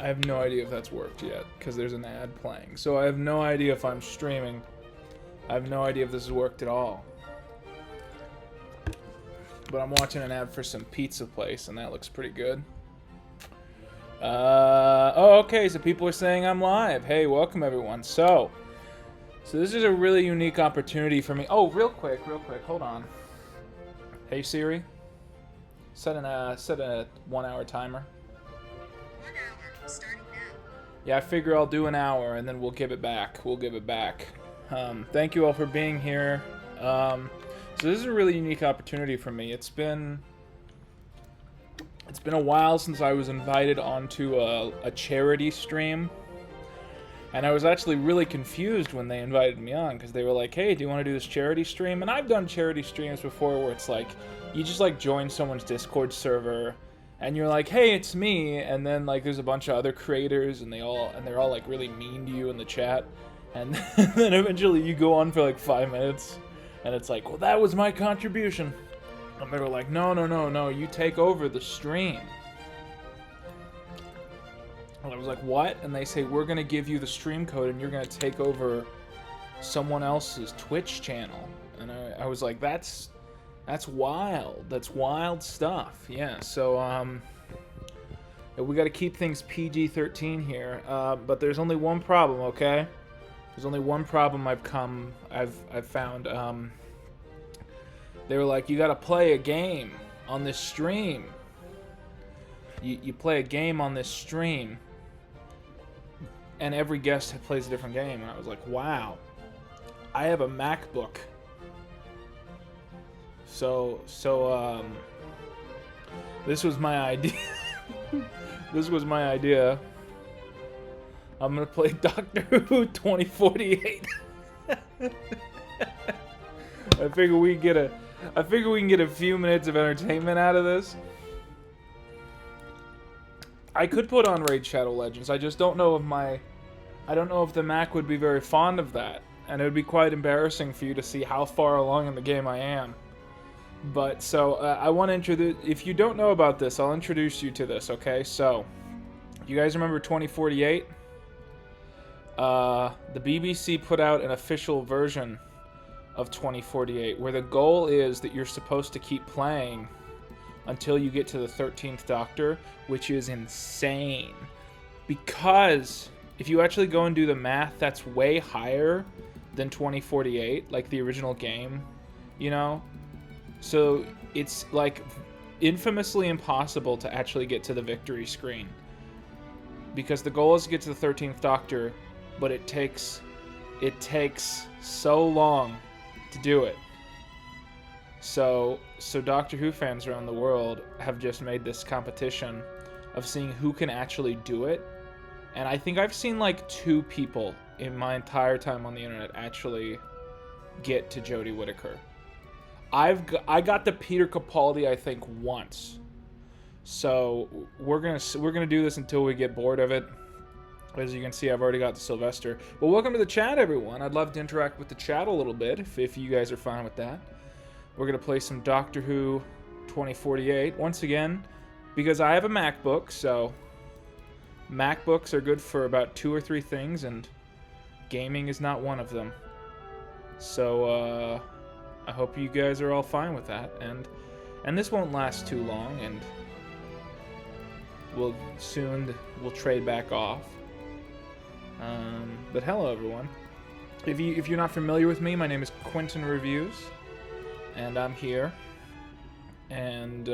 I have no idea if that's worked yet, because there's an ad playing. So I have no idea if I'm streaming. I have no idea if this has worked at all. But I'm watching an ad for some pizza place, and that looks pretty good. Oh, okay, so people are saying I'm live. Hey, welcome everyone. So this is a really unique opportunity for me. Oh, real quick, hold on. Hey Siri, set a 1 hour timer. 1 hour, starting now. Yeah, I figure I'll do an hour and then we'll give it back. Thank you all for being here. So this is a really unique opportunity for me. It's been a while since I was invited onto a charity stream. And I was actually really confused when they invited me on, because they were like, hey, do you want to do this charity stream? And I've done charity streams before where it's like, you just like join someone's Discord server, and you're like, hey, it's me, and then like there's a bunch of other creators, and they're all like really mean to you in the chat, and then eventually you go on for like 5 minutes, and it's like, well, that was my contribution. And they were like, no, you take over the stream. And I was like, what? And they say, we're going to give you the stream code and you're going to take over someone else's Twitch channel. And I was like, that's wild. That's wild stuff. Yeah, so we got to keep things PG-13 here. But there's only one problem, okay? There's only one problem I've found. They were like, you got to play a game on this stream. You play a game on this stream. And every guest plays a different game, and I was like, wow, I have a MacBook. So this was my idea. This was my idea. I'm gonna play Doctor Who 2048. I figure we can get a few minutes of entertainment out of this. I could put on Raid Shadow Legends. I just don't know if the Mac would be very fond of that, and it would be quite embarrassing for you to see how far along in the game I am. But so I want to introduce. If you don't know about this, I'll introduce you to this. Okay, so you guys remember 2048? The BBC put out an official version of 2048, where the goal is that you're supposed to keep playing until you get to the 13th Doctor, which is insane. Because if you actually go and do the math, that's way higher than 2048, like the original game, you know? So it's like infamously impossible to actually get to the victory screen. Because the goal is to get to the 13th Doctor, but it takes so long to do it. So Doctor Who fans around the world have just made this competition of seeing who can actually do it. And I think I've seen like 2 people in my entire time on the internet actually get to Jodie Whittaker. I got the Peter Capaldi, I think, once. So we're gonna do this until we get bored of it. As you can see, I've already got the Sylvester. Well, welcome to the chat, everyone. I'd love to interact with the chat a little bit if you guys are fine with that. We're going to play some Doctor Who 2048. Once again, because I have a MacBook, so MacBooks are good for about 2 or 3 things, and gaming is not one of them. So, I hope you guys are all fine with that. And this won't last too long, and we'll trade back off. But hello, everyone. If you're not familiar with me, my name is QuintonReviews. And I'm here, and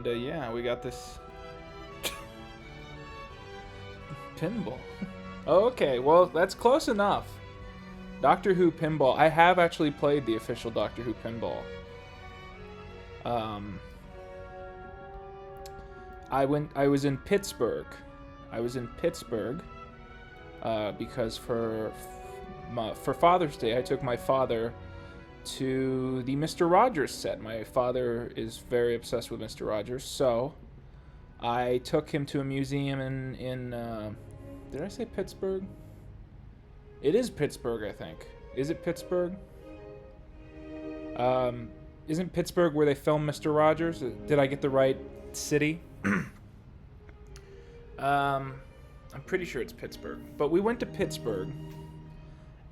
yeah, we got this pinball. Oh, okay, well, that's close enough. Doctor Who pinball. I have actually played the official Doctor Who pinball. I was in Pittsburgh. Because for Father's Day, I took my father to the Mr. Rogers set. My father is very obsessed with Mr. Rogers, so I took him to a museum in did I say Pittsburgh? It is Pittsburgh, I think. Is it Pittsburgh? Isn't Pittsburgh where they filmed Mr. Rogers? Did I get the right city? I'm pretty sure it's Pittsburgh. But we went to Pittsburgh.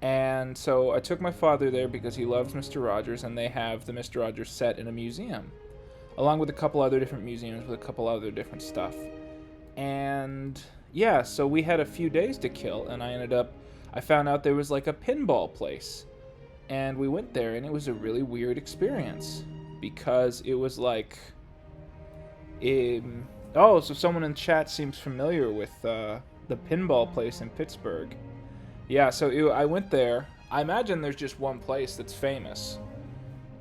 And so I took my father there because he loves Mr. Rogers, and they have the Mr. Rogers set in a museum, along with a couple other different museums with a couple other different stuff. And yeah, so we had a few days to kill, and I found out there was like a pinball place. And we went there, and it was a really weird experience because it was like, oh, so someone in chat seems familiar with the pinball place in Pittsburgh. Yeah, so I went there. I imagine there's just one place that's famous.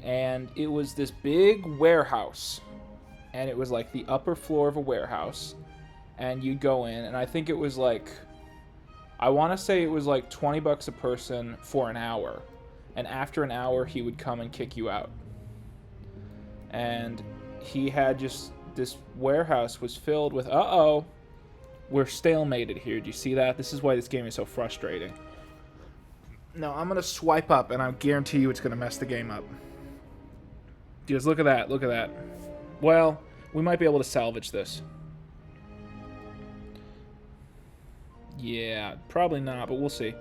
And it was this big warehouse. And it was like the upper floor of a warehouse. And you'd go in, and I think it was like, I want to say it was like $20 a person for an hour. And after an hour, he would come and kick you out. And he had just, this warehouse was filled with, we're stalemated here. Do you see that? This is why this game is so frustrating. No, I'm going to swipe up, and I guarantee you it's going to mess the game up. Just look at that. Look at that. Well, we might be able to salvage this. Yeah, probably not, but we'll see.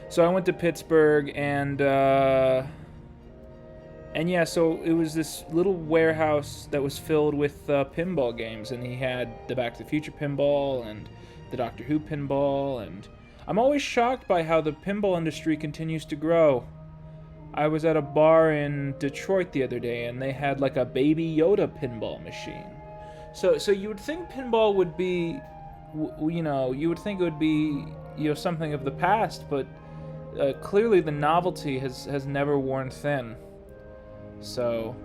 So I went to Pittsburgh, and yeah, so it was this little warehouse that was filled with pinball games, and he had the Back to the Future pinball and the Doctor Who pinball, and I'm always shocked by how the pinball industry continues to grow. I was at a bar in Detroit the other day, and they had like a Baby Yoda pinball machine. So you would think pinball would be, you would think it would be, something of the past, but clearly the novelty has never worn thin. So,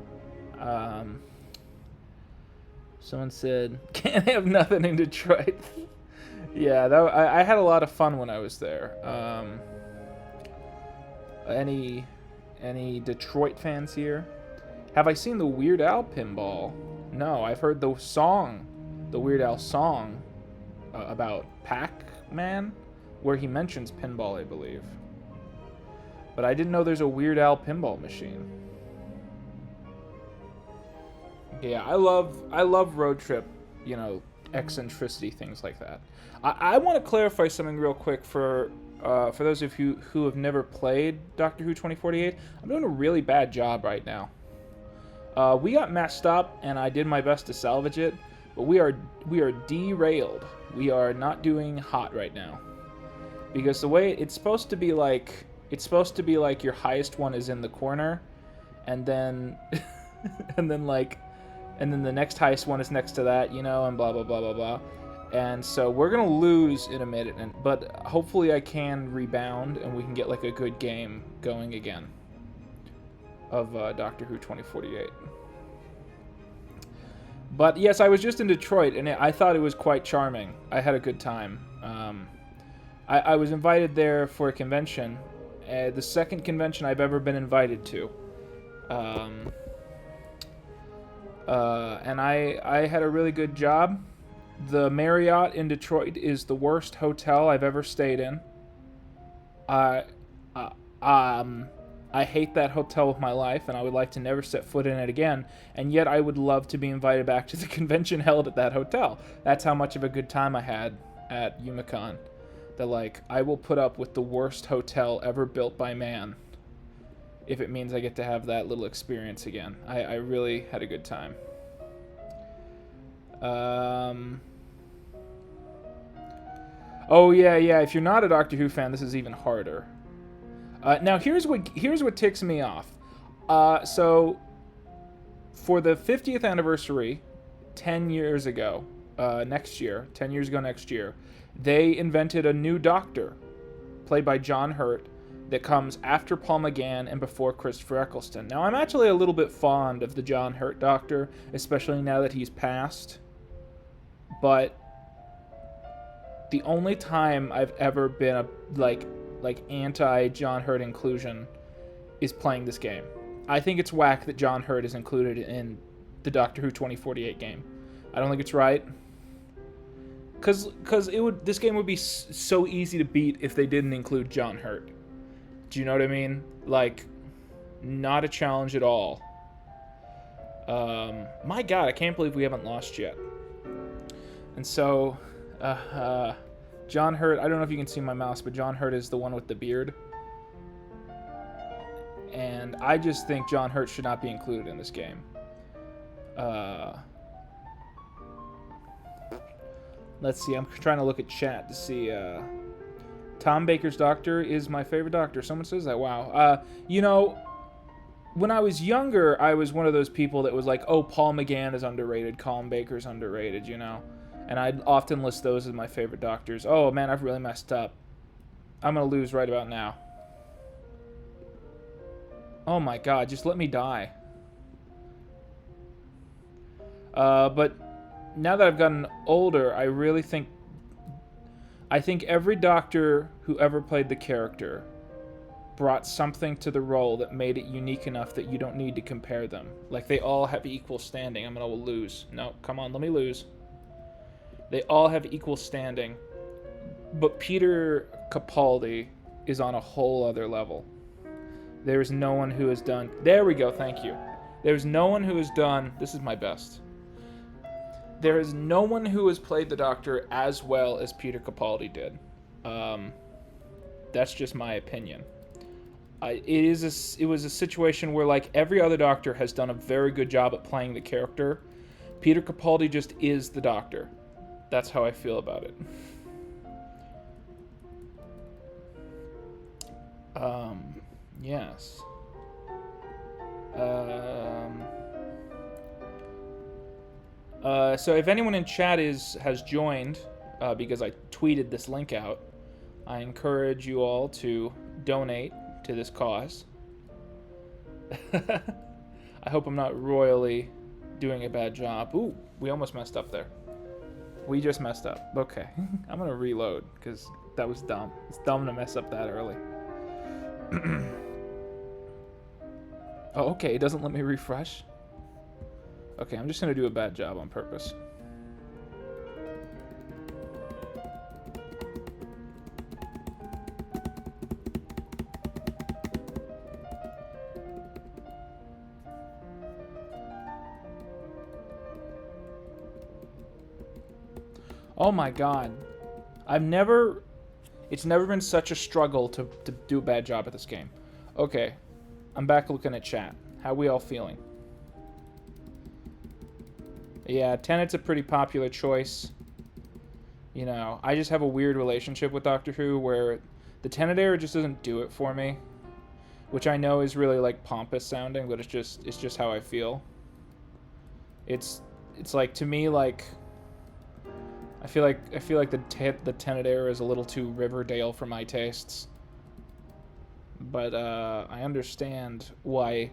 someone said, can't have nothing in Detroit. Yeah, I had a lot of fun when I was there. Any Detroit fans here? Have I seen the Weird Al pinball? No, I've heard the Weird Al song about Pac-Man, where he mentions pinball, I believe. But I didn't know there's a Weird Al pinball machine. Yeah, I love road trip, eccentricity, things like that. I want to clarify something real quick for those of you who have never played Doctor Who 2048. I'm doing a really bad job right now. We got messed up, and I did my best to salvage it, but we are derailed. We are not doing hot right now, because the way it's supposed to be like your highest one is in the corner, and then and then the next highest one is next to that, and blah blah blah blah blah. And so we're gonna lose in a minute, but hopefully I can rebound and we can get like a good game going again of Doctor Who 2048. But yes, I was just in Detroit, and I thought it was quite charming. I had a good time. I was invited there for a convention, the second convention I've ever been invited to. And I had a really good job. The Marriott in Detroit is the worst hotel I've ever stayed in. I hate that hotel with my life, and I would like to never set foot in it again. And yet I would love to be invited back to the convention held at that hotel. That's how much of a good time I had at Umicon. That, I will put up with the worst hotel ever built by man if it means I get to have that little experience again. I really had a good time. Oh yeah, if you're not a Doctor Who fan, this is even harder. Now here's what ticks me off. So for the 50th anniversary, 10 years ago next year, they invented a new Doctor, played by John Hurt, that comes after Paul McGann and before Christopher Eccleston. Now, I'm actually a little bit fond of the John Hurt Doctor, especially now that he's passed. But the only time I've ever been a anti-John Hurt inclusion is playing this game. I think it's whack that John Hurt is included in the Doctor Who 2048 game. I don't think it's right. Because this game would be so easy to beat if they didn't include John Hurt. Do you know what I mean? Not a challenge at all. My God, I can't believe we haven't lost yet. And so, John Hurt, I don't know if you can see my mouse, but John Hurt is the one with the beard. And I just think John Hurt should not be included in this game. Let's see, I'm trying to look at chat to see. Tom Baker's Doctor is my favorite Doctor. Someone says that. Wow. You know, when I was younger, I was one of those people that was like, oh, Paul McGann is underrated, Colin Baker's underrated, you know? And I'd often list those as my favorite Doctors. Oh, man, I've really messed up. I'm going to lose right about now. Oh, my God, just let me die. But now that I've gotten older, I really think... I think every Doctor who ever played the character brought something to the role that made it unique enough that you don't need to compare them. Like, they all have equal standing. I'm going to lose. No, come on, let me lose. They all have equal standing. But Peter Capaldi is on a whole other level. There's no one who has done... There we go, thank you. There's no one who has done... This is my best. There is no one who has played the Doctor as well as Peter Capaldi did. That's just my opinion. It was a situation where, like, every other Doctor has done a very good job at playing the character. Peter Capaldi just is the Doctor. That's how I feel about it. Yes. So if anyone in chat has joined, because I tweeted this link out, I encourage you all to donate to this cause. I hope I'm not royally doing a bad job. Ooh, we almost messed up there. We just messed up. Okay, I'm gonna reload because that was dumb. It's dumb to mess up that early. Oh, okay, it doesn't let me refresh. Okay, I'm just gonna do a bad job on purpose. Oh my god. It's never been such a struggle to do a bad job at this game. Okay, I'm back looking at chat. How we all feeling? Yeah, Tennant's a pretty popular choice. You know, I just have a weird relationship with Doctor Who where the Tennant era just doesn't do it for me. Which I know is really, like, pompous sounding, but it's just how I feel. It's like, to me, like, I feel like the Tennant era is a little too Riverdale for my tastes. But I understand why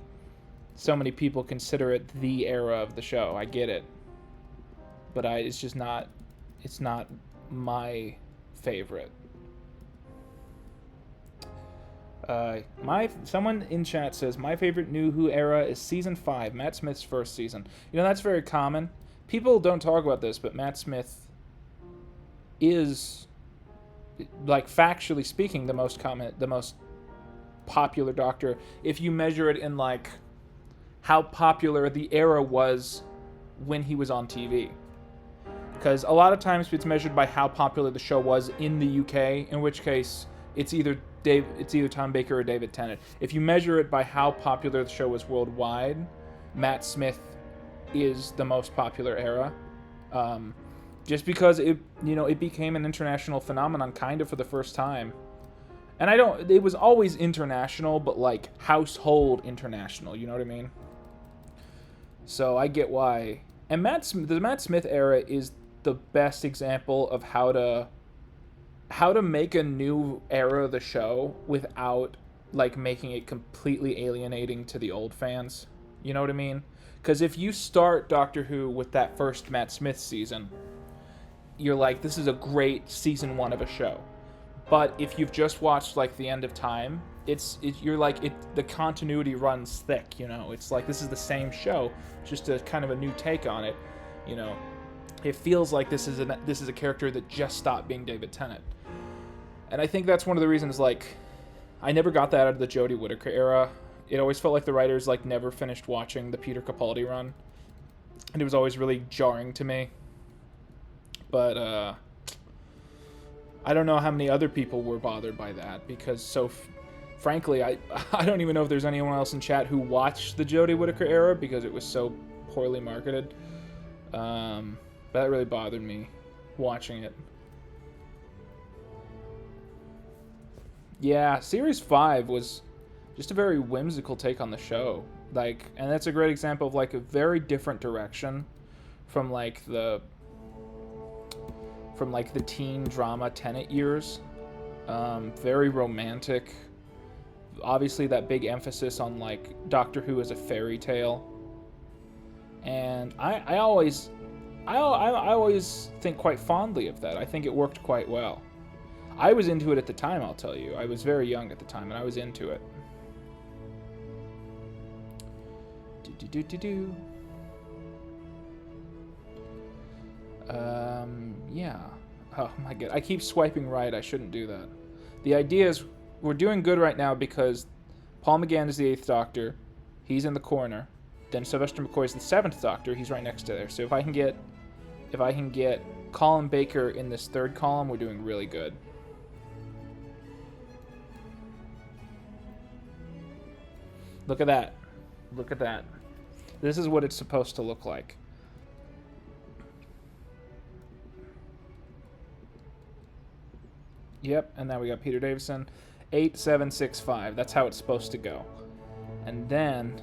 so many people consider it the era of the show. I get it. But it's not my favorite. Someone in chat says, my favorite New Who era is Season 5, Matt Smith's first season. You know, that's very common. People don't talk about this, but Matt Smith is, like, factually speaking, the most popular Doctor, if you measure it in, like, how popular the era was when he was on TV. Because a lot of times it's measured by how popular the show was in the UK, in which case it's either Tom Baker or David Tennant. If you measure it by how popular the show was worldwide, Matt Smith is the most popular era. Just because it became an international phenomenon kind of for the first time. And it was always international, but like household international, you know what I mean? So I get why. And the Matt Smith era is the best example of how to make a new era of the show without, like, making it completely alienating to the old fans. You know what I mean? Because if you start Doctor Who with that first Matt Smith season, you're like, this is a great season 1 of a show. But if you've just watched, like, The End of Time, you're like, the continuity runs thick, you know? It's like, this is the same show, just a kind of a new take on it, you know? It feels like this is a character that just stopped being David Tennant. And I think that's one of the reasons, like, I never got that out of the Jodie Whittaker era. It always felt like the writers, like, never finished watching the Peter Capaldi run. And it was always really jarring to me. But, I don't know how many other people were bothered by that, because frankly, I I don't even know if there's anyone else in chat who watched the Jodie Whittaker era because it was so poorly marketed. But that really bothered me watching it. Yeah, Series 5 was just a very whimsical take on the show. Like, and that's a great example of like a very different direction from like the teen drama Tenet years. Very romantic. Obviously that big emphasis on like Doctor Who as a fairy tale. And I always think quite fondly of that. I think it worked quite well. I was into it at the time, I'll tell you. I was very young at the time, and I was into it. Yeah. Oh my god. I keep swiping right. I shouldn't do that. The idea is we're doing good right now because Paul McGann is the 8th Doctor. He's in the corner. Then Sylvester McCoy is the 7th Doctor. He's right next to there. So if I can get Colin Baker in this 3rd column, we're doing really good. Look at that. Look at that. This is what it's supposed to look like. Yep, and now we got Peter Davison. 8765. That's how it's supposed to go. And then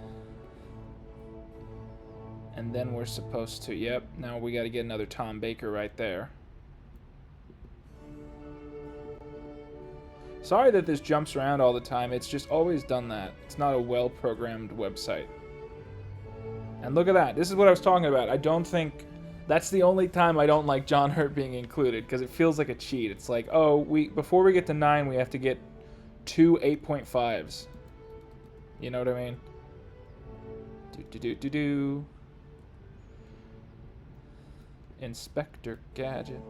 we're supposed to, yep, now we got to get another Tom Baker right there. Sorry that this jumps around all the time. It's just always done that. It's not a well-programmed website. And look at that. This is what I was talking about. I don't think... That's the only time I don't like John Hurt being included, because it feels like a cheat. It's like, oh, before we get to 9, we have to get 2 8.5s. You know what I mean? Do-do-do-do-do. Inspector Gadget.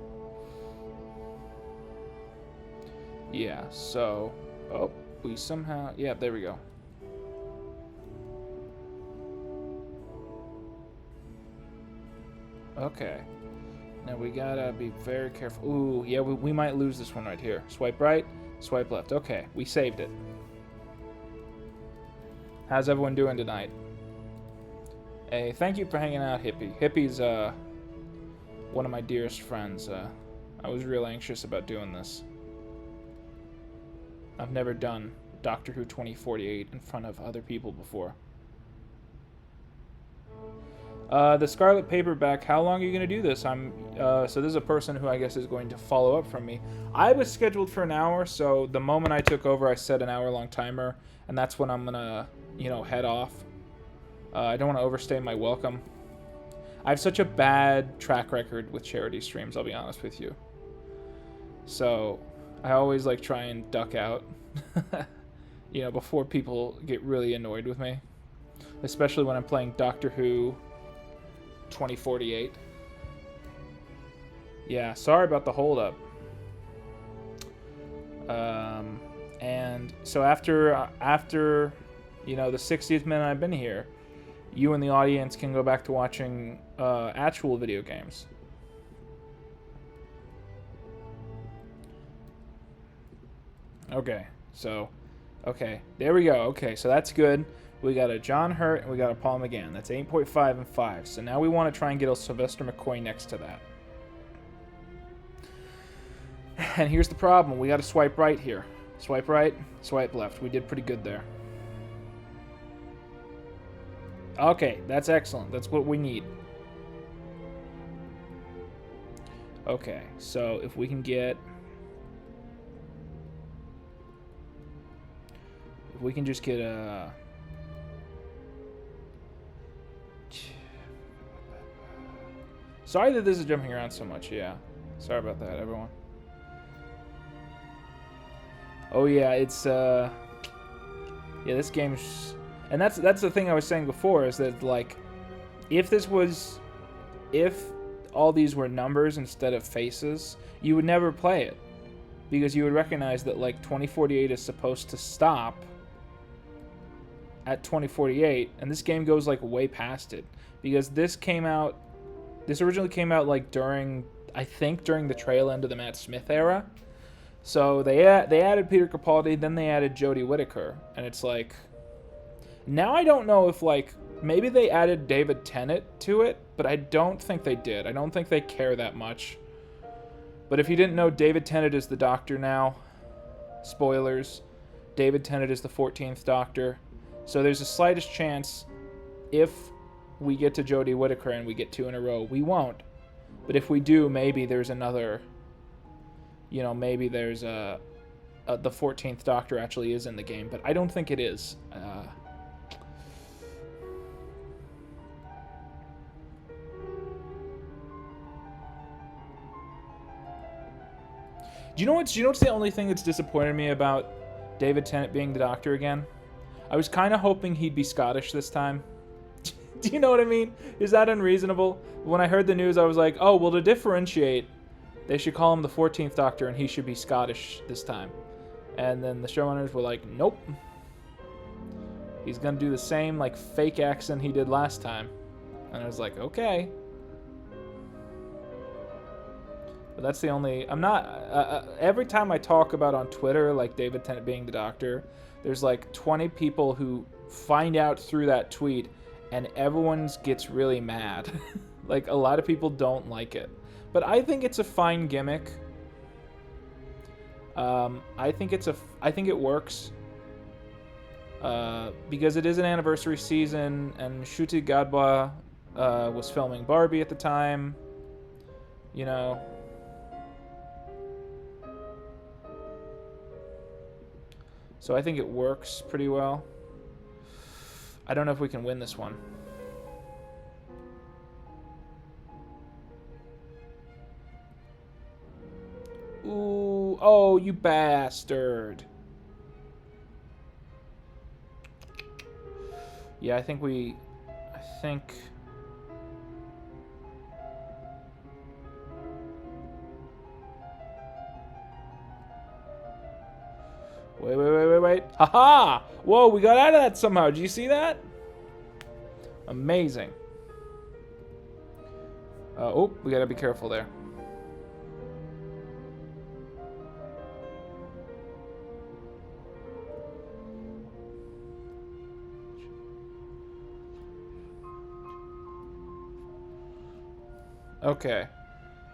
Yeah, so... Oh, we somehow... Yeah, there we go. Okay. Now we gotta be very careful. Ooh, yeah, we might lose this one right here. Swipe right, swipe left. Okay, we saved it. How's everyone doing tonight? Hey, thank you for hanging out, Hippie. Hippie's, one of my dearest friends. I was real anxious about doing this. I've never done Doctor Who 2048 in front of other people before. The Scarlet Paperback, how long are you going to do this? So this is a person who I guess is going to follow up from me. I was scheduled for an hour, so the moment I took over, I set an hour-long timer, and that's when I'm going to, head off. I don't want to overstay my welcome. I have such a bad track record with charity streams, I'll be honest with you. So I always try and duck out, before people get really annoyed with me. Especially when I'm playing Doctor Who 2048. Yeah, sorry about the holdup. And so after the 60th minute I've been here, you and the audience can go back to watching actual video games. Okay, there we go. Okay, so that's good. We got a John Hurt and we got a Paul McGann. That's 8.5 and 5. So now we want to try and get a Sylvester McCoy next to that. And here's the problem. We got to swipe right here. Swipe right, swipe left. We did pretty good there. Okay, that's excellent. That's what we need. Okay, so if we can get... If we can just get a... Sorry that this is jumping around so much, yeah. Sorry about that, everyone. Oh yeah, it's yeah, this game's... And that's the thing I was saying before, is that if all these were numbers instead of faces, you would never play it. Because you would recognize that 2048 is supposed to stop at 2048, and this game goes way past it. Because this originally came out during the trail end of the Matt Smith era. So they added Peter Capaldi, then they added Jodie Whittaker, and it's like, now I don't know if like maybe they added David Tennant to it, but I don't think they did. I don't think they care that much. But if you didn't know, David Tennant is the Doctor now. Spoilers. David Tennant is the 14th Doctor. So there's the slightest chance if we get to Jodie Whittaker and we get 2 in a row. We won't. But if we do, maybe there's another... You know, maybe there's the 14th Doctor actually is in the game, but I don't think it is. Do you know what's the only thing that's disappointed me about David Tennant being the Doctor again? I was kind of hoping he'd be Scottish this time. Do you know what I mean? Is that unreasonable? When I heard the news, I was like, oh, well, to differentiate, they should call him the 14th Doctor and he should be Scottish this time. And then the showrunners were like, nope. He's going to do the same, like, fake accent he did last time. And I was like, okay. But that's the only... I'm not... every time I talk about on Twitter, like, David Tennant being the Doctor, there's, like, 20 people who find out through that tweet, and everyone gets really mad. Like, a lot of people don't like it. But I think it's a fine gimmick. I think it works. Because it is an anniversary season, and Ncuti Gatwa was filming Barbie at the time. You know... So I think it works pretty well. I don't know if we can win this one. Ooh, oh, you bastard. Yeah, I think... Wait. Haha! Whoa, we got out of that somehow. Did you see that? Amazing. Oh, we gotta be careful there. Okay.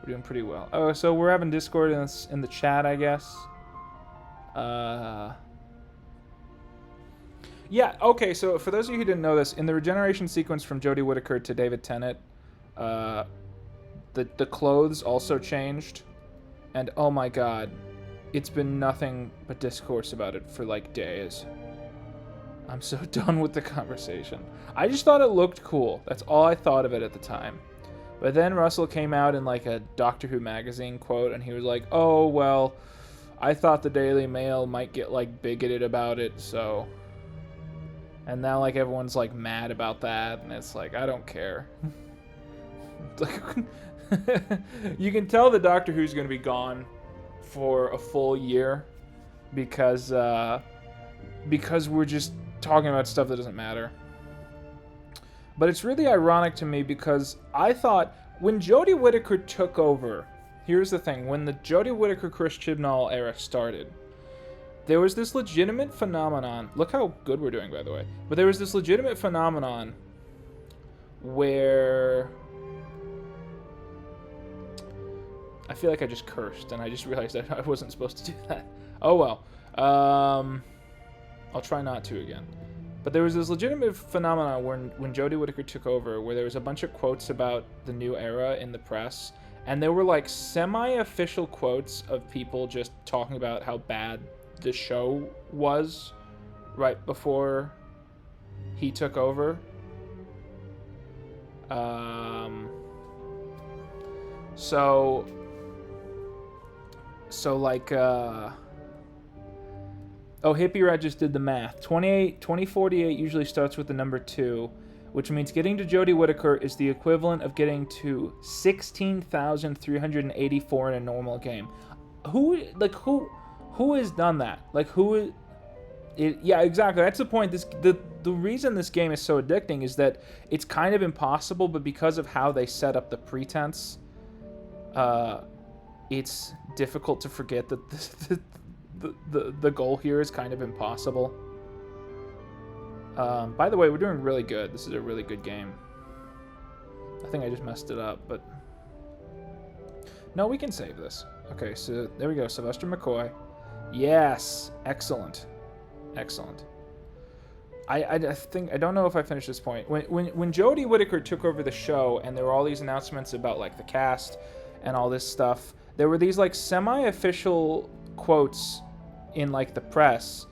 We're doing pretty well. Oh, so we're having Discord in the chat, I guess. Yeah, okay, so for those of you who didn't know this, in the regeneration sequence from Jodie Whittaker to David Tennant, the clothes also changed, and oh my god, it's been nothing but discourse about it for like days. I'm so done with the conversation. I just thought it looked cool. That's all I thought of it at the time. But then Russell came out in like a Doctor Who magazine quote, and he was like, oh, well, I thought the Daily Mail might get like bigoted about it, so... And now like everyone's like mad about that, and it's like, I don't care. You can tell the Doctor Who's going to be gone for a full year because we're just talking about stuff that doesn't matter. But it's really ironic to me because I thought when Jodie Whittaker took over, here's the thing, when the Jodie Whittaker Chris Chibnall era started, there was this legitimate phenomenon. Look how good we're doing, by the way. But there was this legitimate phenomenon where... I feel like I just cursed, and I just realized I wasn't supposed to do that. Oh, well. I'll try not to again. But there was this legitimate phenomenon when Jodie Whittaker took over, where there was a bunch of quotes about the new era in the press, and there were like semi-official quotes of people just talking about how bad the show was right before he took over. So like, oh, Hippie Rat just did the math. 2048 usually starts with the number 2, which means getting to Jodie Whittaker is the equivalent of getting to 16,384 in a normal game. Who has done that? Like, yeah, exactly. That's the point. The reason this game is so addicting is that it's kind of impossible, but because of how they set up the pretense, it's difficult to forget that the goal here is kind of impossible. By the way, we're doing really good. This is a really good game. I think I just messed it up, but... No, we can save this. Okay, so there we go. Sylvester McCoy. Yes! Excellent. Excellent. I think... I don't know if I finished this point. When Jodie Whittaker took over the show, and there were all these announcements about, like, the cast and all this stuff, there were these, like, semi-official quotes in, like, the press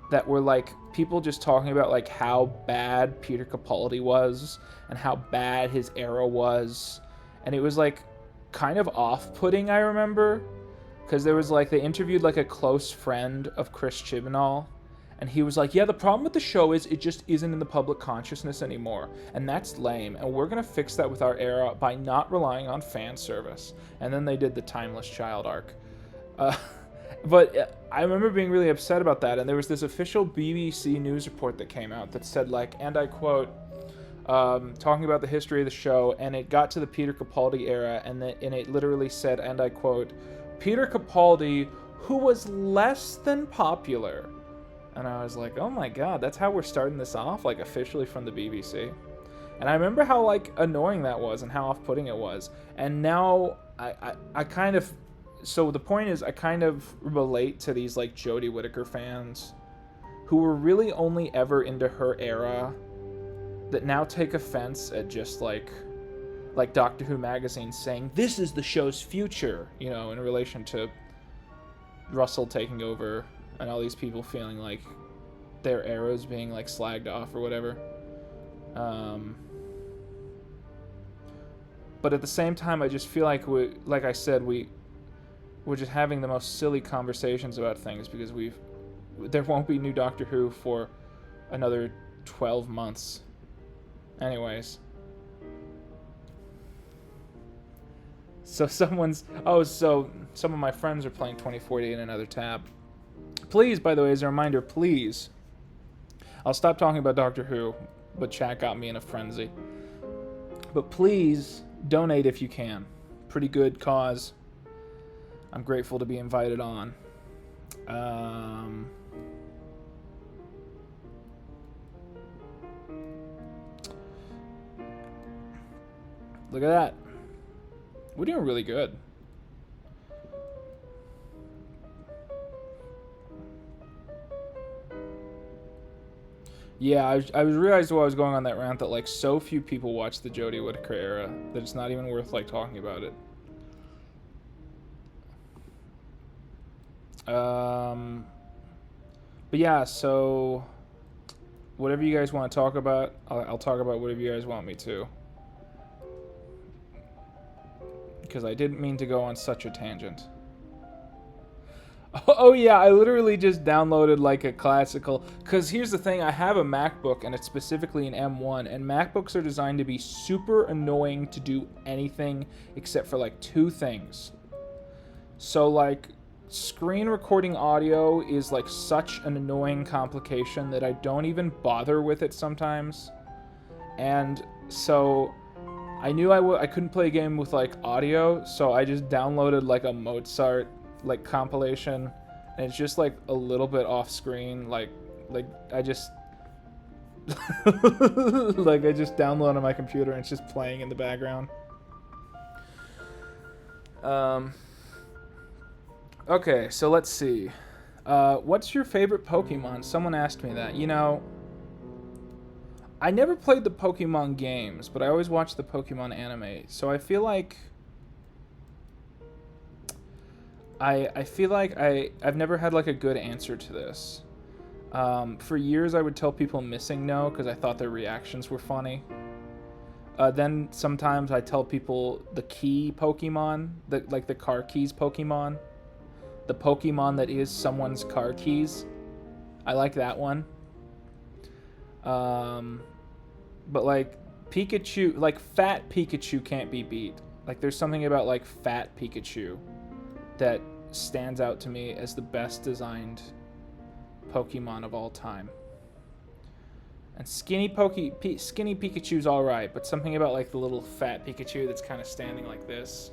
that were, like, people just talking about, like, how bad Peter Capaldi was and how bad his era was. And it was, like, kind of off-putting, I remember. Because there was, like, they interviewed, like, a close friend of Chris Chibnall. And he was like, yeah, the problem with the show is it just isn't in the public consciousness anymore. And that's lame. And we're going to fix that with our era by not relying on fan service. And then they did the Timeless Child arc. But I remember being really upset about that. And there was this official BBC news report that came out that said, like, and I quote, talking about the history of the show. And it got to the Peter Capaldi era. And it literally said, and I quote, Peter Capaldi, who was less than popular. And I was like, oh my god, that's how we're starting this off, like, officially from the BBC. And I remember how, like, annoying that was and how off-putting it was. And now I kind of... So the point is, I kind of relate to these, like, Jodie Whittaker fans who were really only ever into her era that now take offense at just, like Doctor Who magazine saying, this is the show's future, you know, in relation to Russell taking over and all these people feeling like their era's being, like, slagged off or whatever. But at the same time, I just feel like like I said, we're just having the most silly conversations about things because there won't be new Doctor Who for another 12 months. Anyways. So some of my friends are playing 2040 in another tab. Please, by the way, as a reminder, please, I'll stop talking about Doctor Who, but chat got me in a frenzy. But please, donate if you can. Pretty good cause. I'm grateful to be invited on. Look at that. We're doing really good. Yeah, I realized while I was going on that rant that, like, so few people watch the Jodie Whittaker era that it's not even worth, like, talking about it. But yeah, so whatever you guys want to talk about, I'll talk about whatever you guys want me to. Because I didn't mean to go on such a tangent. Oh yeah, I literally just downloaded, like, a classical... Because here's the thing, I have a MacBook, and it's specifically an M1, and MacBooks are designed to be super annoying to do anything except for, like, 2 things. So, like, screen recording audio is, like, such an annoying complication that I don't even bother with it sometimes. And so I knew I couldn't play a game with, like, audio, so I just downloaded, like, a Mozart, like, compilation, and it's just, like, a little bit off screen, like I just like, I just download on my computer and it's just playing in the background. Okay, so let's see. What's your favorite Pokemon? Someone asked me that. You know, I never played the Pokemon games, but I always watched the Pokemon anime, so I feel like I've never had, like, a good answer to this. For years, I would tell people Missing No because I thought their reactions were funny. Then sometimes I tell people the key Pokemon, like the car keys Pokemon. The Pokemon that is someone's car keys. I like that one. But, like, Pikachu, like, fat Pikachu can't be beat. Like, there's something about, like, fat Pikachu that stands out to me as the best designed Pokemon of all time. And skinny Pikachu's alright, but something about, like, the little fat Pikachu that's kind of standing like this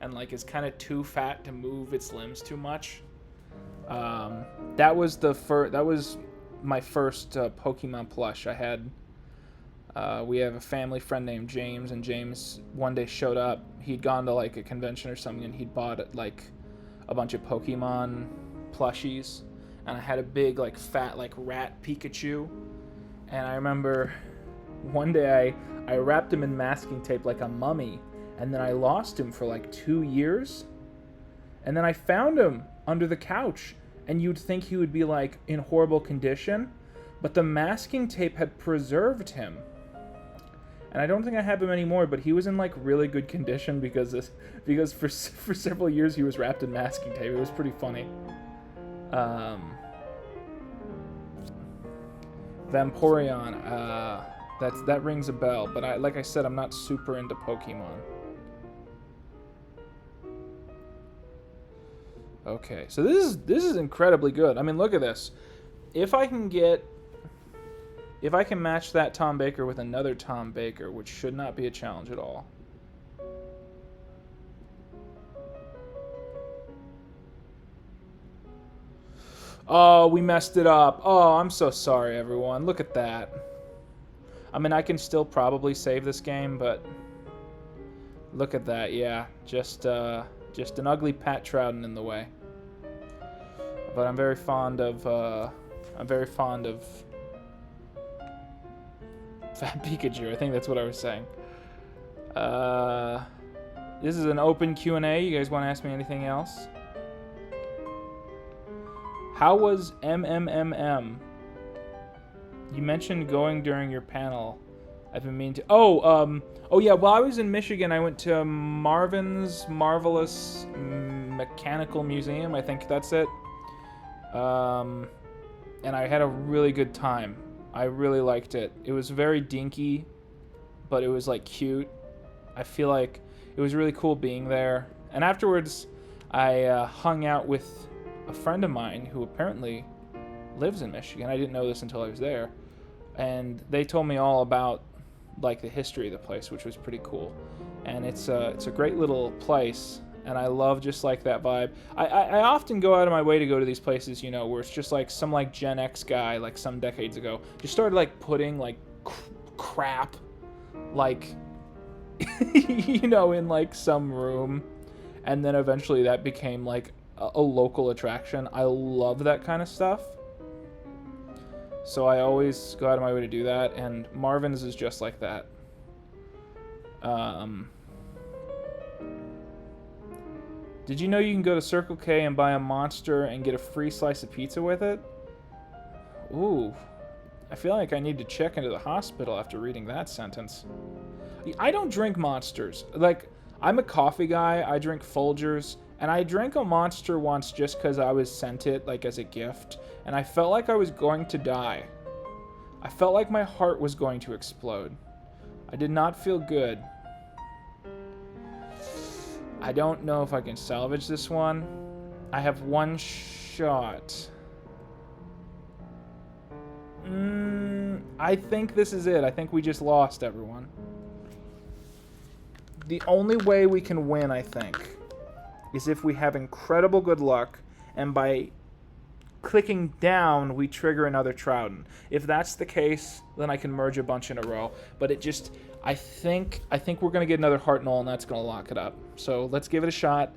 and like is kind of too fat to move its limbs too much. That was my first Pokemon plush. I had. We have a family friend named James, and James one day showed up. He'd gone to like a convention or something, and he'd bought like a bunch of Pokemon plushies, and I had a big like fat like rat Pikachu, and I remember one day I wrapped him in masking tape like a mummy, and then I lost him for like 2 years, and then I found him under the couch, and you'd think he would be like in horrible condition, but the masking tape had preserved him. And I don't think I have him anymore, but he was in like really good condition because for several years he was wrapped in masking tape. It was pretty funny. Vaporeon, that rings a bell, but like I said, I'm not super into Pokemon. Okay, so this is incredibly good. I mean, look at this. If I can match that Tom Baker with another Tom Baker, which should not be a challenge at all. Oh, we messed it up. Oh, I'm so sorry, everyone. Look at that. I mean, I can still probably save this game, but look at that. Yeah, just an ugly Pat Trouten in the way. But I'm very fond of Fat Pikachu. I think that's what I was saying. This is an open Q&A. You guys want to ask me anything else? How was MMMM? You mentioned going during your panel. I've been meaning to... Oh yeah, while I was in Michigan, I went to Marvin's Marvelous Mechanical Museum. I think that's it. And I had a really good time. I really liked it. It was very dinky, but it was like cute. I feel like it was really cool being there. And afterwards, I hung out with a friend of mine who apparently lives in Michigan. I didn't know this until I was there. And they told me all about like the history of the place, which was pretty cool. And it's a great little place. And I love just like that vibe. I often go out of my way to go to these places, you know, where it's just like some like Gen X guy, like some decades ago, just started like putting like crap, like, you know, in like some room. And then eventually that became like a local attraction. I love that kind of stuff. So I always go out of my way to do that. And Marvin's is just like that. Did you know you can go to Circle K and buy a Monster and get a free slice of pizza with it? Ooh. I feel like I need to check into the hospital after reading that sentence. I don't drink Monsters. Like, I'm a coffee guy. I drink Folgers. And I drank a Monster once just because I was sent it, like, as a gift. And I felt like I was going to die. I felt like my heart was going to explode. I did not feel good. I don't know if I can salvage this one. I have one shot. I think this is it. I think we just lost, everyone. The only way we can win, I think, is if we have incredible good luck, and by clicking down, we trigger another Trouten. If that's the case, then I can merge a bunch in a row. But it just... I think we're going to get another Hartnell, and that's going to lock it up. So let's give it a shot.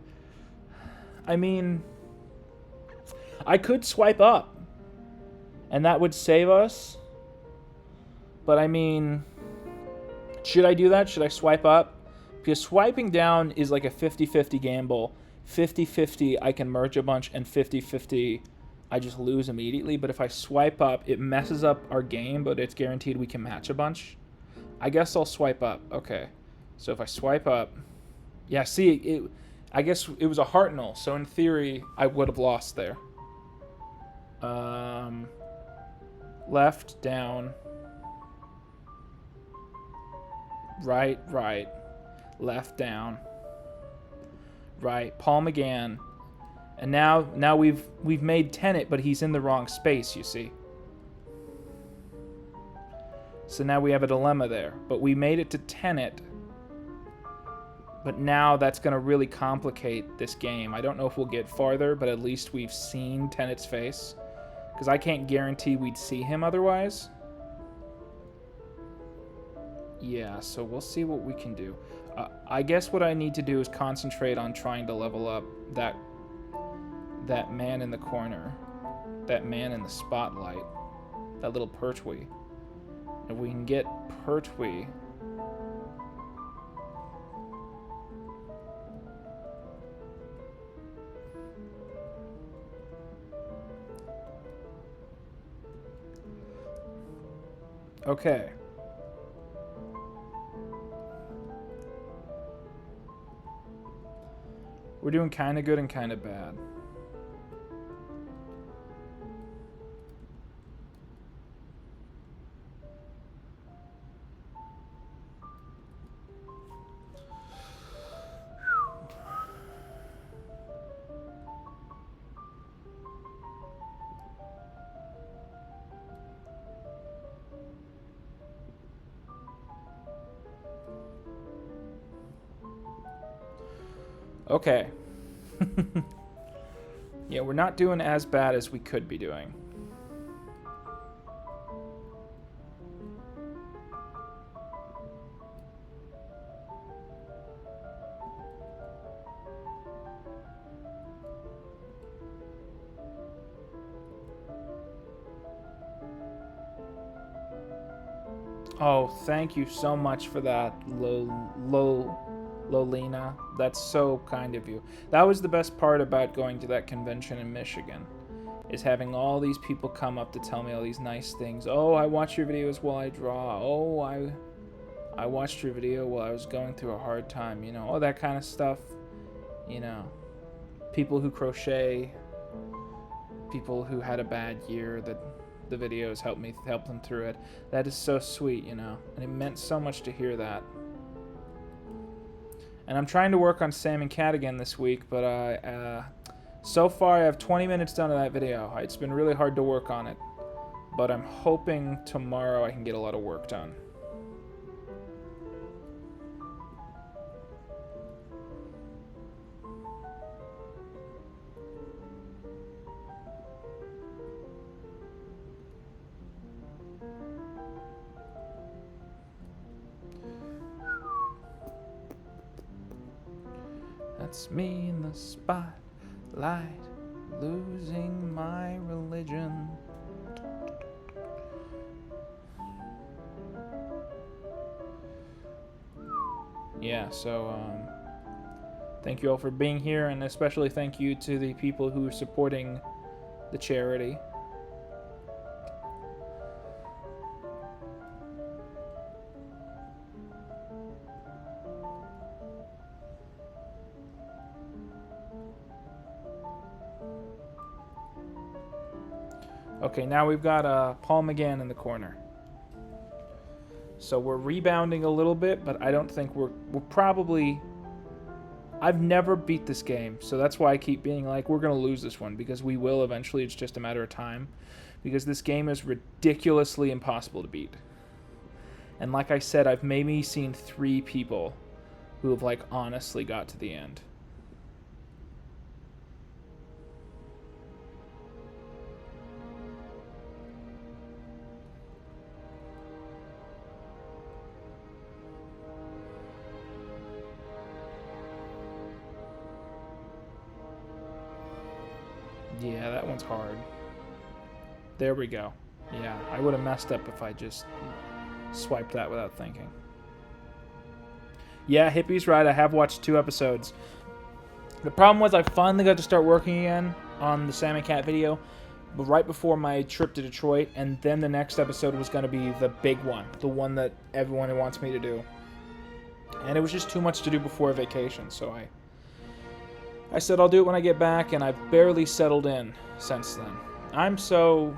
I mean, I could swipe up, and that would save us. But I mean, should I do that? Should I swipe up? Because swiping down is like a 50-50 gamble. 50-50, I can merge a bunch, and 50-50, I just lose immediately. But if I swipe up, it messes up our game, but it's guaranteed we can match a bunch. I guess I'll swipe up. Okay. So if I swipe up... Yeah, see, I guess it was a Hartnell, so in theory, I would have lost there. Left, down. Right, right. Left, down. Right. Palm again. And now we've made Tenet, but he's in the wrong space, you see. So now we have a dilemma there. But we made it to Tenet. But now that's going to really complicate this game. I don't know if we'll get farther, but at least we've seen Tenet's face. Because I can't guarantee we'd see him otherwise. Yeah, so we'll see what we can do. I guess what I need to do is concentrate on trying to level up that man in the corner. That man in the spotlight. That little Pertwee. If we can get Pertwee... Okay. We're doing kind of good and kind of bad. Okay. Yeah, we're not doing as bad as we could be doing. Oh, thank you so much for that, Lolina. That's so kind of you. That was the best part about going to that convention in Michigan, is having all these people come up to tell me all these nice things. Oh, I watch your videos while I draw. Oh, I watched your video while I was going through a hard time. You know, all that kind of stuff. You know, people who crochet, people who had a bad year that the videos help them through it. That is so sweet, you know, and it meant so much to hear that. And I'm trying to work on Sam and Cat again this week, but so far I have 20 minutes done of that video. It's been really hard to work on it, but I'm hoping tomorrow I can get a lot of work done. That's me in the spotlight, losing my religion. Yeah, so thank you all for being here, and especially thank you to the people who are supporting the charity. Okay, now we've got Paul McGann in the corner. So we're rebounding a little bit, but I don't think we're probably... I've never beat this game, so that's why I keep being like, we're going to lose this one, because we will eventually. It's just a matter of time, because this game is ridiculously impossible to beat. And like I said, I've maybe seen 3 people who have, like, honestly got to the end. Yeah, that one's hard. There we go. Yeah, I would have messed up if I just swiped that without thinking. Yeah, Hippie's right. I have watched 2 episodes. The problem was I finally got to start working again on the Sam and Cat video, but right before my trip to Detroit, and then the next episode was going to be the big one, the one that everyone wants me to do. And it was just too much to do before vacation, so I said I'll do it when I get back, and I've barely settled in since then. I'm so,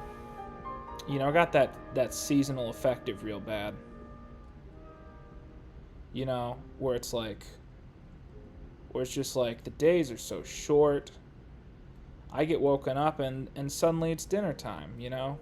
you know, I got that seasonal affective real bad. You know, where it's just like the days are so short. I get woken up and suddenly it's dinner time, you know?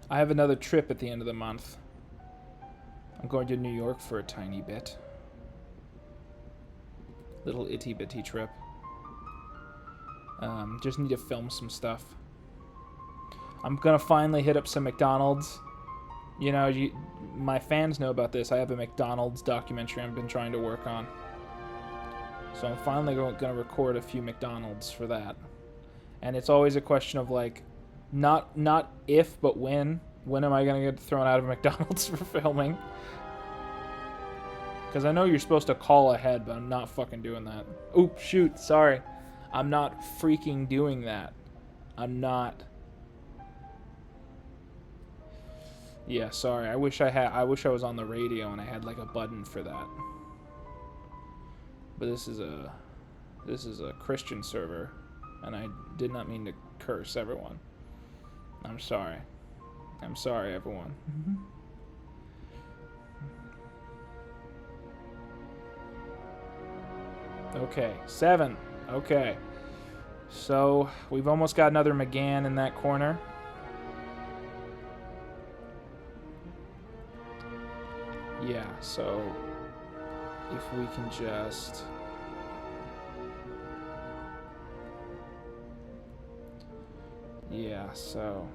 I have another trip at the end of the month. I'm going to New York for a tiny bit. Little itty bitty trip. Just need to film some stuff. I'm gonna finally hit up some McDonald's. You know, my fans know about this. I have a McDonald's documentary I've been trying to work on. So I'm finally gonna record a few McDonald's for that. And it's always a question of like, not if, but when. When am I gonna get thrown out of McDonald's for filming? Because I know you're supposed to call ahead, but I'm not fucking doing that. Oop, shoot, sorry. I'm not freaking doing that. I'm not. Yeah, sorry. I wish I was on the radio and I had like a button for that. But this is a Christian server, and I did not mean to curse everyone. I'm sorry. I'm sorry, everyone. Okay, 7. Okay. So, we've almost got another McGann in that corner. Yeah, so if we can just... Yeah, so...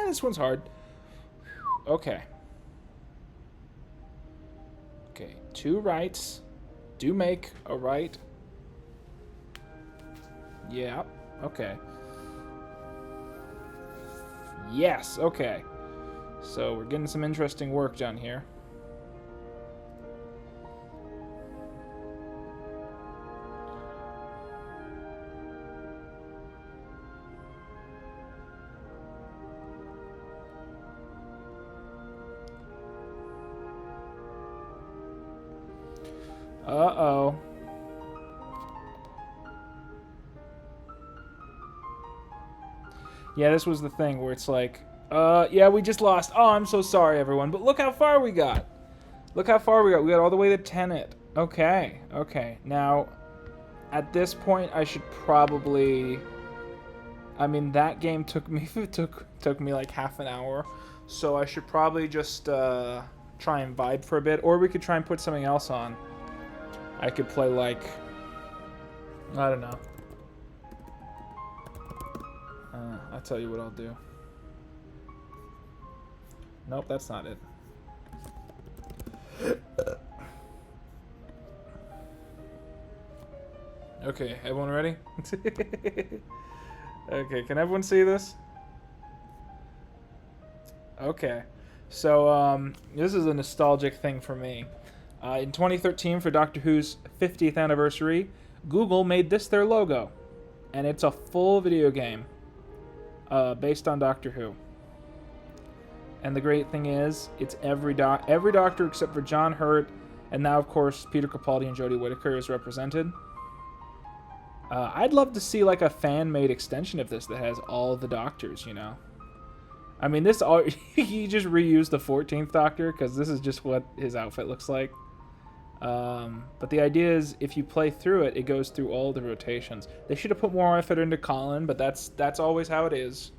This one's hard. Okay. Okay, 2 rights do make a right. Yeah, okay. Yes, okay. So we're getting some interesting work done here. Uh-oh. Yeah, this was the thing where it's like, yeah, we just lost. Oh, I'm so sorry, everyone. But look how far we got. Look how far we got. We got all the way to Tenet. Okay, okay. Now, at this point, I should probably... I mean, that game took me took me like half an hour. So I should probably just try and vibe for a bit. Or we could try and put something else on. I could play like, I don't know. I'll tell you what I'll do. Nope, that's not it. Okay, everyone ready? Okay, can everyone see this? Okay, so this is a nostalgic thing for me. In 2013, for Doctor Who's 50th anniversary, Google made this their logo. And it's a full video game based on Doctor Who. And the great thing is, it's every Doctor except for John Hurt, and now, of course, Peter Capaldi and Jodie Whittaker is represented. I'd love to see like a fan-made extension of this that has all the Doctors, you know? I mean, this all he just reused the 14th Doctor, because this is just what his outfit looks like. But the idea is, if you play through it, it goes through all the rotations. They should have put more effort into Colin, but that's always how it is.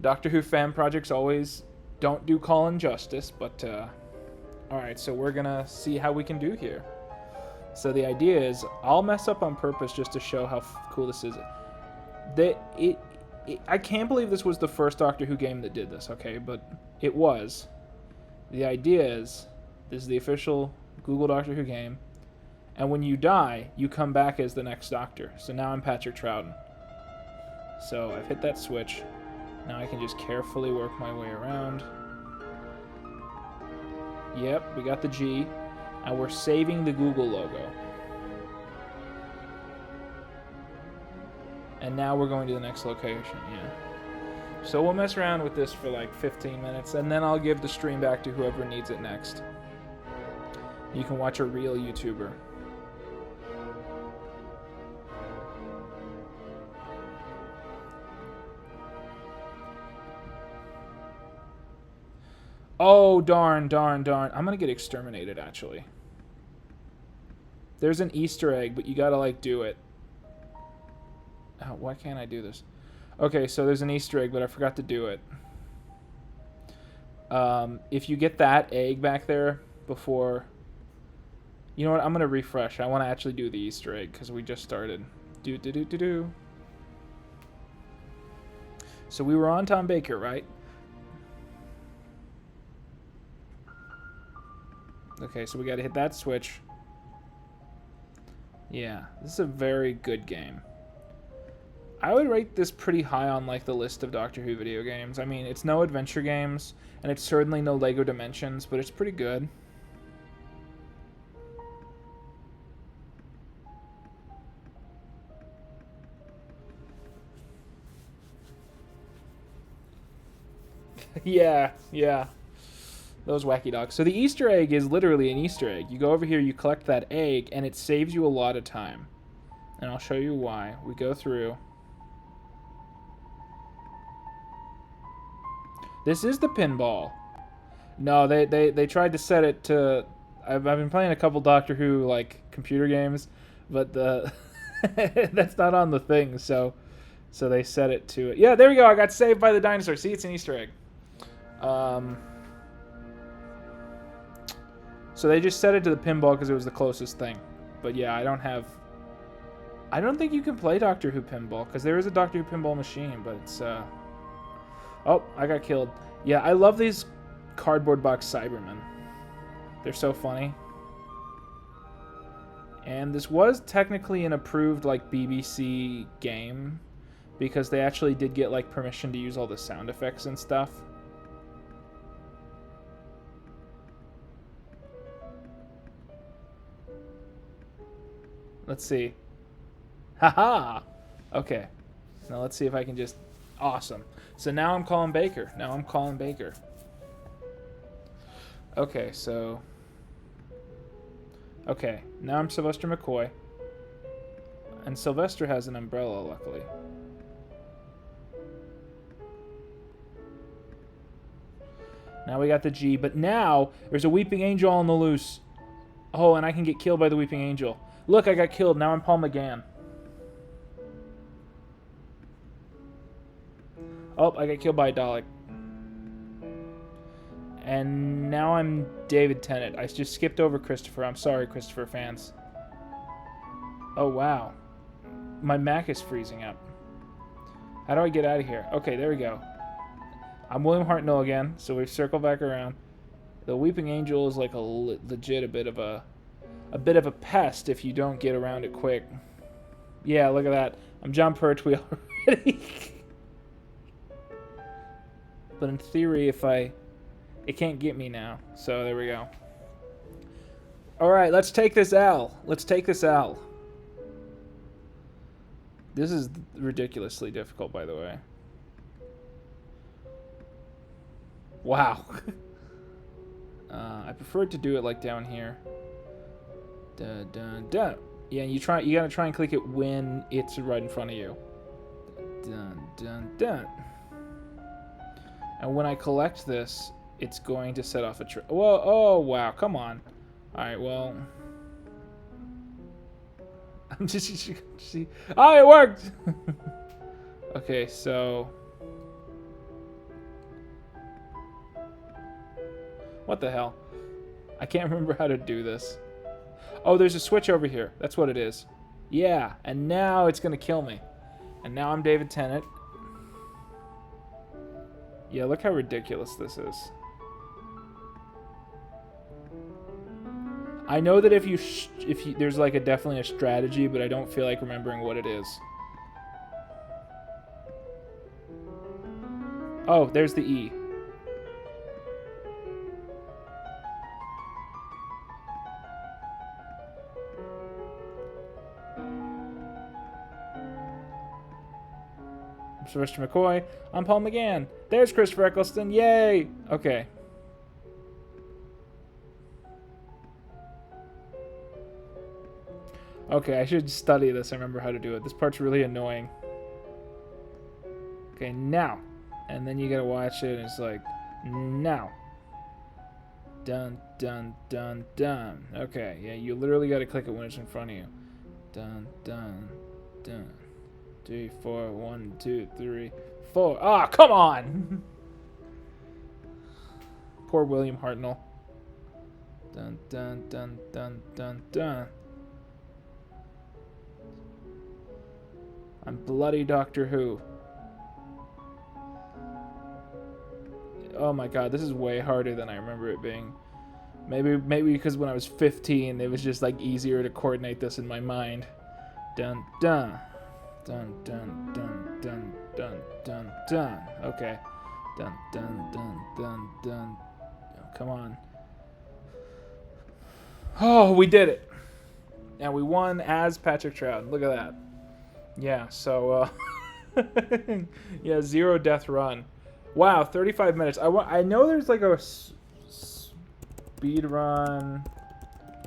Doctor Who fan projects always don't do Colin justice, but alright, so we're gonna see how we can do here. So the idea is, I'll mess up on purpose just to show how cool this is. I can't believe this was the first Doctor Who game that did this, okay? But it was. The idea is, this is the official Google Doctor Who game, and when you die, you come back as the next Doctor. So now I'm Patrick Troughton. So I've hit that switch. Now I can just carefully work my way around. Yep, we got the G. And we're saving the Google logo. And now we're going to the next location, yeah. So we'll mess around with this for like 15 minutes, and then I'll give the stream back to whoever needs it next. You can watch a real YouTuber. Oh, darn, darn, darn. I'm gonna get exterminated, actually. There's an Easter egg, but you gotta, like, do it. Oh, why can't I do this? Okay, so there's an Easter egg, but I forgot to do it. If you get that egg back there before... You know what? I'm gonna refresh. I want to actually do the Easter egg, because we just started. Do. So we were on Tom Baker, right? Okay, so we got to hit that switch. Yeah, this is a very good game. I would rate this pretty high on like the list of Doctor Who video games. I mean, it's no adventure games, and it's certainly no Lego Dimensions, but it's pretty good. Yeah. Those wacky dogs. So the Easter egg is literally an Easter egg. You go over here, you collect that egg, and it saves you a lot of time. And I'll show you why. We go through. This is the pinball. No, they tried to set it to... I've been playing a couple Doctor Who, like, computer games, but the that's not on the thing, so they set it to it. Yeah, there we go. I got saved by the dinosaur. See, it's an Easter egg. So they just set it to the pinball because it was the closest thing. But yeah, I don't think you can play Doctor Who pinball because there is a Doctor Who pinball machine, but it's Oh, I got killed. Yeah, I love these cardboard box Cybermen. They're so funny. And this was technically an approved like BBC game because they actually did get like permission to use all the sound effects and stuff. Let's see. Haha! Okay. Now let's see if I can just... Awesome. So now I'm calling Baker. Okay, so... Okay, now I'm Sylvester McCoy. And Sylvester has an umbrella, luckily. Now we got the G, but now there's a Weeping Angel on the loose. Oh, and I can get killed by the Weeping Angel. Look, I got killed. Now I'm Paul McGann. Oh, I got killed by a Dalek. And now I'm David Tennant. I just skipped over Christopher. I'm sorry, Christopher fans. Oh, wow. My Mac is freezing up. How do I get out of here? Okay, there we go. I'm William Hartnell again, so we've circled back around. The Weeping Angel is like a legit a bit of a pest if you don't get around it quick. Yeah, look at that. I'm John Pertwee already. But in theory, it can't get me now. So there we go. All right, let's take this L. This is ridiculously difficult, by the way. Wow. I prefer to do it like down here. Dun, dun, dun. Yeah, you gotta try and click it when it's right in front of you. Dun, dun, dun. And when I collect this, it's going to set off a trip. Whoa! Oh wow! Come on. All right. Well, I'm just see. Oh, it worked. Okay, so what the hell? I can't remember how to do this. Oh, there's a switch over here. That's what it is. Yeah, and now it's gonna kill me. And now I'm David Tennant. Yeah, look how ridiculous this is. I know that if you there's like definitely a strategy, but I don't feel like remembering what it is. Oh, there's the E. I'm Sylvester McCoy. I'm Paul McGann. There's Christopher Eccleston. Yay! Okay. Okay, I should study this. I remember how to do it. This part's really annoying. Okay, now. And then you gotta watch it, and it's like, now. Dun, dun, dun, dun. Okay, yeah, you literally gotta click it when it's in front of you. Dun, dun, dun. 3, 4, 1, 2, 3, 4. Ah, come on! Poor William Hartnell. Dun, dun, dun, dun, dun, dun. I'm bloody Doctor Who. Oh my god, this is way harder than I remember it being. Maybe because when I was 15, it was just like easier to coordinate this in my mind. Dun dun. Dun dun dun dun dun dun dun. Okay. Dun dun dun dun dun. Oh, come on. Oh, we did it. And we won as Patrick Trout. Look at that. Yeah, so yeah, 0 death run. Wow, 35 minutes. I know there's like a speed run.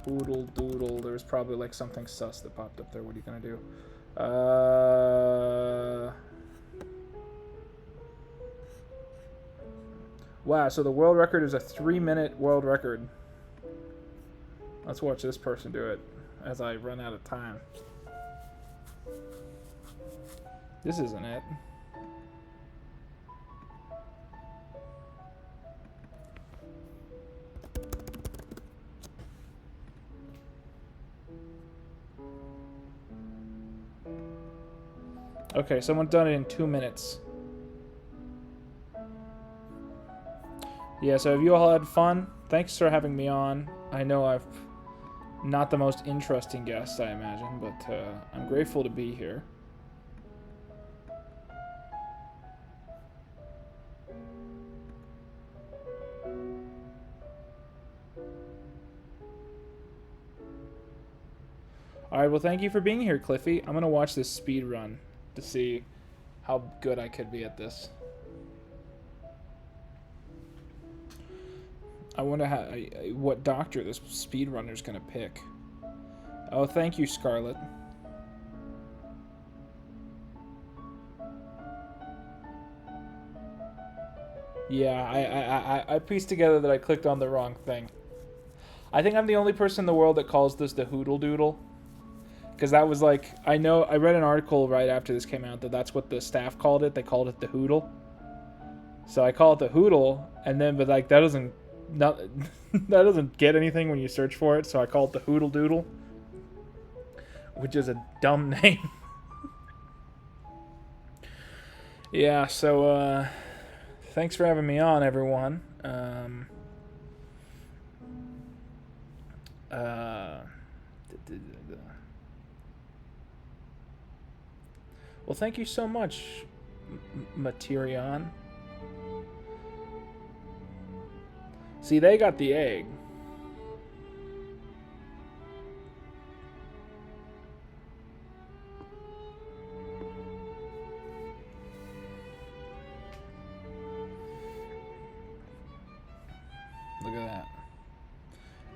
Oodle doodle. There's probably like something sus that popped up there. What are you gonna do? Wow, so the world record is a 3-minute world record. Let's watch this person do it as I run out of time. This isn't it. Okay, someone done it in 2 minutes. Yeah, so have you all had fun? Thanks for having me on. I know I've not the most interesting guest, I imagine, but I'm grateful to be here. Alright, well thank you for being here, Cliffy. I'm gonna watch this speed run to see how good I could be at this. I wonder what doctor this speedrunner's gonna pick. Oh, thank you, Scarlett. Yeah, I pieced together that I clicked on the wrong thing. I think I'm the only person in the world that calls this the Hoodle Doodle. Because that was like, I read an article right after this came out that that's what the staff called it. They called it the Hoodle. So I call it the Hoodle, and then, but like, that doesn't get anything when you search for it, so I call it the Hoodle Doodle. Which is a dumb name. Yeah, so, thanks for having me on, everyone. Well, thank you so much, Materion. See, they got the egg. Look at that.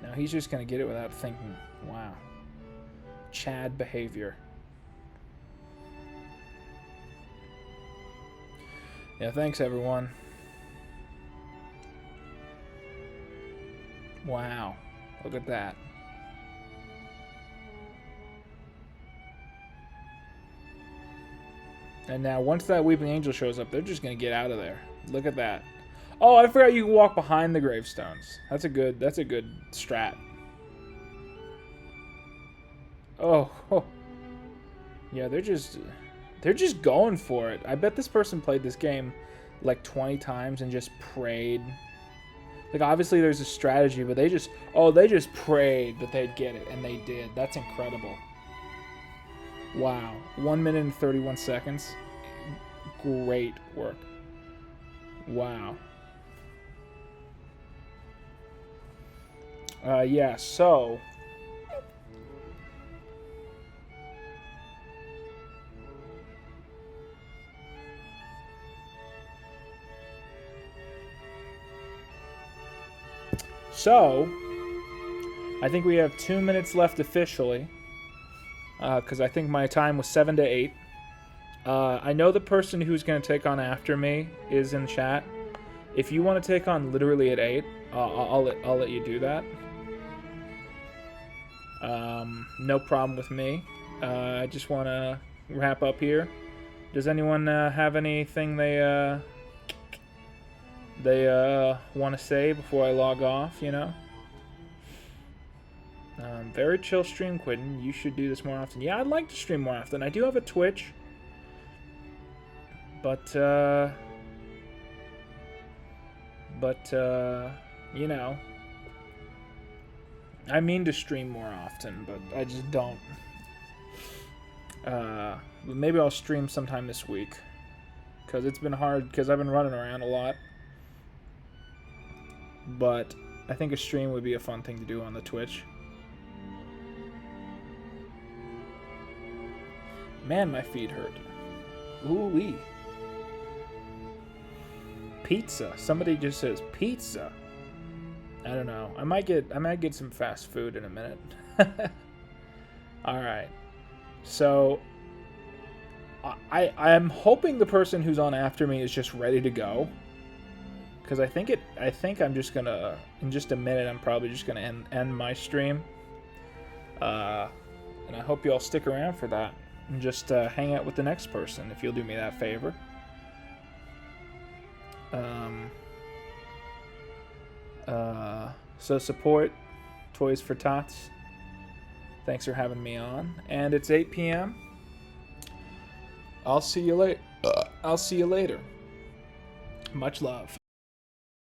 Now he's just going to get it without thinking. Wow. Chad behavior. Yeah, thanks everyone. Wow. Look at that. And now once that Weeping Angel shows up, they're just going to get out of there. Look at that. Oh, I forgot you can walk behind the gravestones. That's a good strat. Oh. Yeah, they're just going for it. I bet this person played this game like 20 times and just prayed. Like, obviously there's a strategy, but they just prayed that they'd get it, and they did. That's incredible. Wow. 1 minute and 31 seconds. Great work. Wow. Yeah, so... So, I think we have 2 minutes left officially. because I think my time was 7 to 8. I know the person who's going to take on after me is in chat. If you want to take on literally at 8, I'll let you do that. No problem with me. I just want to wrap up here. Does anyone have anything they want to say before I log off, you know? Very chill stream, Quinton. You should do this more often. Yeah, I'd like to stream more often. I do have a Twitch. But, you know. I mean to stream more often, but I just don't. Maybe I'll stream sometime this week. Because it's been hard, because I've been running around a lot. But I think a stream would be a fun thing to do on the Twitch. Man, my feet hurt. Ooh-wee. Pizza. Somebody just says pizza. I don't know. I might get some fast food in a minute. All right. So I'm hoping the person who's on after me is just ready to go. Because I think I'm just gonna, in just a minute, I'm probably just gonna end my stream. And I hope you all stick around for that and just hang out with the next person if you'll do me that favor. So support Toys for Tots. Thanks for having me on. And it's 8 p.m. I'll see you later. Much love.